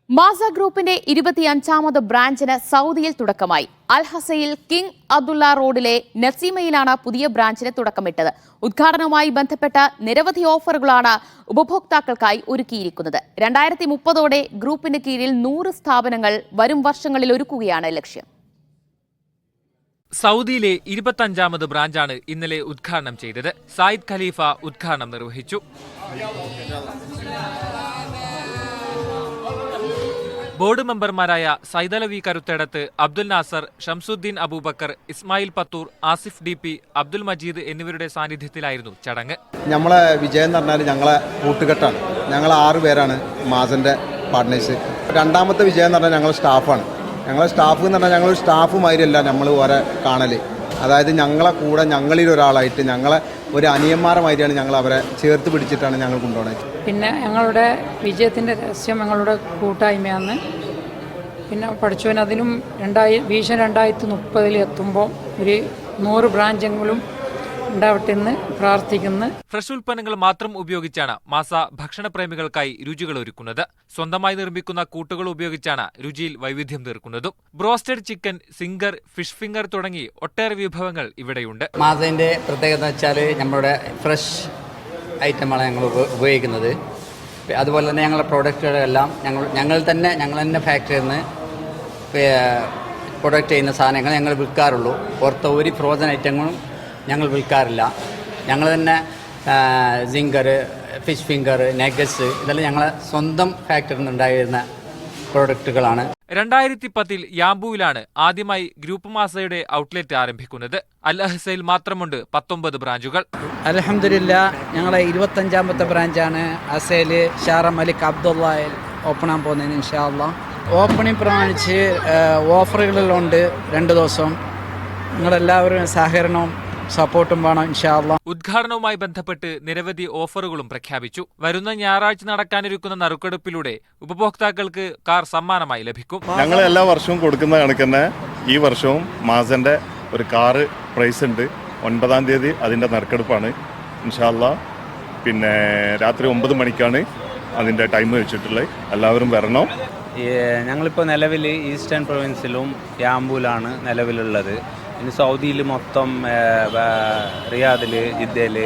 മാസ ഗ്രൂപ്പിന്റെ 25ാമത് ബ്രാഞ്ചിന് സൗദിയിൽ തുടക്കമായി. അൽഹസയിൽ കിങ് അബ്ദുള്ള റോഡിലെ നസീമയിലാണ് പുതിയ ബ്രാഞ്ചിന് തുടക്കമിട്ടത്. ഉദ്ഘാടനവുമായി ബന്ധപ്പെട്ട നിരവധി ഓഫറുകളാണ് ഉപഭോക്താക്കൾക്കായി ഒരുക്കിയിരിക്കുന്നത്. 2030ഓടെ ഗ്രൂപ്പിന് കീഴിൽ 100 സ്ഥാപനങ്ങൾ വരും വർഷങ്ങളിൽ ഒരുക്കുകയാണ് ലക്ഷ്യം. സൗദിയിലെ 25ാമത് ബ്രാഞ്ചാണ് ഇന്നലെ ഉദ്ഘാടനം ചെയ്തത്. സായിദ് ഖലീഫ ഉദ്ഘാടനം നിർവഹിച്ചു. ബോർഡ് മെമ്പർമാരായ സൈദലവി കരുത്തേടത്ത്, അബ്ദുൽ നാസർ, ഷംസുദ്ദീൻ അബൂബക്കർ, ഇസ്മായിൽ പത്തൂർ, ആസിഫ് DP, അബ്ദുൽ മജീദ് എന്നിവരുടെ സാന്നിധ്യത്തിലായിരുന്നു ചടങ്ങ്. നമ്മളെ വിജയം എന്ന് പറഞ്ഞാൽ ഞങ്ങളെ കൂട്ടുകെട്ടാണ്. ഞങ്ങൾ 6 പേരാണ് മാസന്റെ പാർട്ട്നേഴ്സ്. രണ്ടാമത്തെ വിജയം എന്ന് പറഞ്ഞാൽ ഞങ്ങളുടെ സ്റ്റാഫാണ്. ഞങ്ങളെ സ്റ്റാഫ് എന്ന് പറഞ്ഞാൽ ഞങ്ങളൊരു സ്റ്റാഫ് മാതിരിയല്ല നമ്മൾ ഓരോ കാണല്. അതായത് ഞങ്ങളെ കൂടെ ഞങ്ങളിൽ ഒരാളായിട്ട് ഞങ്ങളെ ഒരു അനിയന്മാരെ മാതിരിയാണ് ഞങ്ങൾ അവരെ ചേർത്ത് പിടിച്ചിട്ടാണ് ഞങ്ങൾ കൊണ്ടുപോകുന്നത്. പിന്നെ ഞങ്ങളുടെ വിജയത്തിൻ്റെ രഹസ്യം ഞങ്ങളുടെ കൂട്ടായ്മയാണ്. പിന്നെ പഠിച്ചവൻ അതിനും വിഷൻ 2030 എത്തുമ്പോൾ ഒരു 100 ബ്രാഞ്ചെങ്കിലും ഉണ്ടാവട്ടെ എന്ന് പ്രാർത്ഥിക്കുന്നു. ഫ്രഷ് ഉൽപ്പന്നങ്ങൾ മാത്രം ഉപയോഗിച്ചാണ് മാസ ഭക്ഷണപ്രേമികൾക്കായി രുചികൾ ഒരുക്കുന്നത്. സ്വന്തമായി നിർമ്മിക്കുന്ന കൂട്ടുകൾ ഉപയോഗിച്ചാണ് രുചിയിൽ വൈവിധ്യം തീർക്കുന്നതും. Broasted chicken, zinger, fish finger തുടങ്ങി ഒട്ടേറെ വിഭവങ്ങൾ ഇവിടെയുണ്ട്. മാസന്റെ പ്രത്യേകത വെച്ചാൽ നമ്മുടെ ഫ്രഷ് ഐറ്റമാണ് ഞങ്ങൾ ഉപയോഗിക്കുന്നത്. അതുപോലെ തന്നെ ഞങ്ങളുടെ പ്രോഡക്റ്റുകളെല്ലാം ഞങ്ങൾ തന്നെ ഫാക്ടറിയിൽ നിന്ന് പ്രൊഡക്റ്റ് ചെയ്യുന്ന സാധനങ്ങൾ ഞങ്ങൾ വിൽക്കാറുള്ളൂ. പുറത്ത് ഒരു ഫ്രോസൺ ഐറ്റങ്ങളും ഞങ്ങൾ വിൽക്കാറില്ല. ഞങ്ങൾ തന്നെ സിംഗർ, ഫിഷ് ഫിംഗർ, നെഗറ്റ്സ് ഇതെല്ലാം ഞങ്ങളെ സ്വന്തം ഫാക്ടറിയിൽ നിന്നുണ്ടായിരുന്ന പ്രോഡക്റ്റുകളാണ്. 2010 യാംബുവിലാണ് ആദ്യമായി ഗ്രൂപ്പ് മാസയുടെ ഔട്ട്ലെറ്റ് ആരംഭിക്കുന്നത്. അൽഹസയിൽ മാത്രമുണ്ട് 19 ബ്രാഞ്ചുകൾ. അൽഹംദുലില്ലാ, ഞങ്ങളെ 25ാമത്തെ ബ്രാഞ്ചാണ് അസയിൽ ഷാറ മലിക് അബ്ദുള്ളയിൽ ഓപ്പൺ ആകാൻ പോകുന്നത്. ഇൻഷാ അല്ലാഹ് ഓപ്പണിംഗ് പ്രമാണിച്ച് ഓഫറുകളുണ്ട് 2 ദിവസം. നിങ്ങളെല്ലാവരും സഹകരണവും സപ്പോർട്ടും വേണം ഇൻഷാ അല്ലാഹ്. ഉദ്ഘാടനവുമായി ബന്ധപ്പെട്ട് നിരവധി ഓഫറുകളും പ്രഖ്യാപിച്ചു. വരുന്ന ഞായറാഴ്ച നടക്കാനിരിക്കുന്ന നറുക്കെടുപ്പിലൂടെ ഉപഭോക്താക്കൾക്ക് കാർ സമ്മാനമായി ലഭിക്കും. ഞങ്ങൾ എല്ലാ വർഷവും കൊടുക്കുന്ന കണക്ക് തന്നെ ഈ വർഷവും മാസന്റെ ഒരു കാറ് പ്രൈസ് ഉണ്ട്. 9-ാം തീയതി അതിന്റെ നറുക്കെടുപ്പാണ് ഇൻഷാ അല്ലാഹ്. പിന്നെ രാത്രി 9 മണിക്കാണ് അതിന്റെ ടൈം വെച്ചിട്ടുള്ളത്. എല്ലാവരും വരണം. ഞങ്ങളിപ്പോൾ നിലവിൽ ഈസ്റ്റേൺ പ്രൊവിൻസിലും യാംബൂലാണ് നിലവിലുള്ളത്. ഇനി സൗദിയിൽ മൊത്തം റിയാദിൽ, ജിദ്ദയിൽ,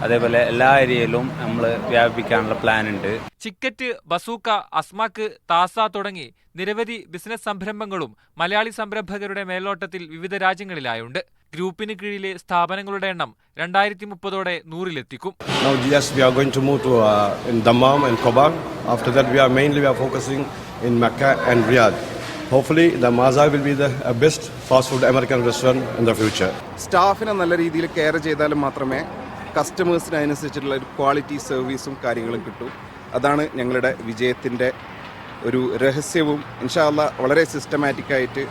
അതേപോലെ എല്ലാ ഏരിയയിലും നമ്മൾ വ്യാപിപ്പിക്കാനുള്ള പ്ലാൻ ഉണ്ട്. ചിക്കറ്റ്, ബസൂക്ക, അസ്മാക്ക്, താസ തുടങ്ങി നിരവധി ബിസിനസ് സംരംഭങ്ങളും മലയാളി സംരംഭകരുടെ മേൽനോട്ടത്തിൽ വിവിധ രാജ്യങ്ങളിലായുണ്ട്. ഗ്രൂപ്പിന് കീഴിലെ സ്ഥാപനങ്ങളുടെ എണ്ണം 2030ഓടെ 100-ലെത്തിക്കും. in Mecca and Riyadh. Hopefully the Maza will be the best fast food American restaurant in the future. സ്റ്റാഫിനെ നല്ല രീതിയിൽ കെയർ ചെയ്താലും മാത്രമേ കസ്റ്റമേഴ്സിന് അതിനനുസരിച്ചിട്ടുള്ള ഒരു ക്വാളിറ്റി സർവീസും കാര്യങ്ങളും കിട്ടൂ. അതാണ് ഞങ്ങളുടെ വിജയത്തിൻ്റെ ഒരു രഹസ്യവും. ഇൻഷാ അല്ലാഹ് വളരെ സിസ്റ്റമാറ്റിക്കായിട്ട്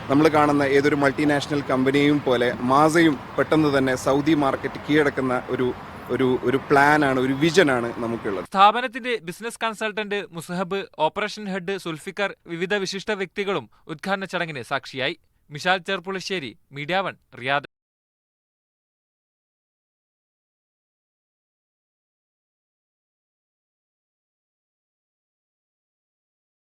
നമ്മൾ കാണുന്ന ഏതൊരു മൾട്ടിനാഷണൽ കമ്പനിയും പോലെ മാസയും പെട്ടെന്ന് തന്നെ സൗദി മാർക്കറ്റ് കീഴടക്കുന്ന ഒരു പ്ലാനാണ്, ഒരു വിഷനാണ് നമുക്കുള്ളത്. സ്ഥാപനത്തിന്റെ business consultant Musahab, operation head Zulfikar, വിവിധ വിശിഷ്ട വ്യക്തികളും ഉദ്ഘാടന ചടങ്ങിന് സാക്ഷിയായി. Mishal Cherpulassery, media 1, Riyadh.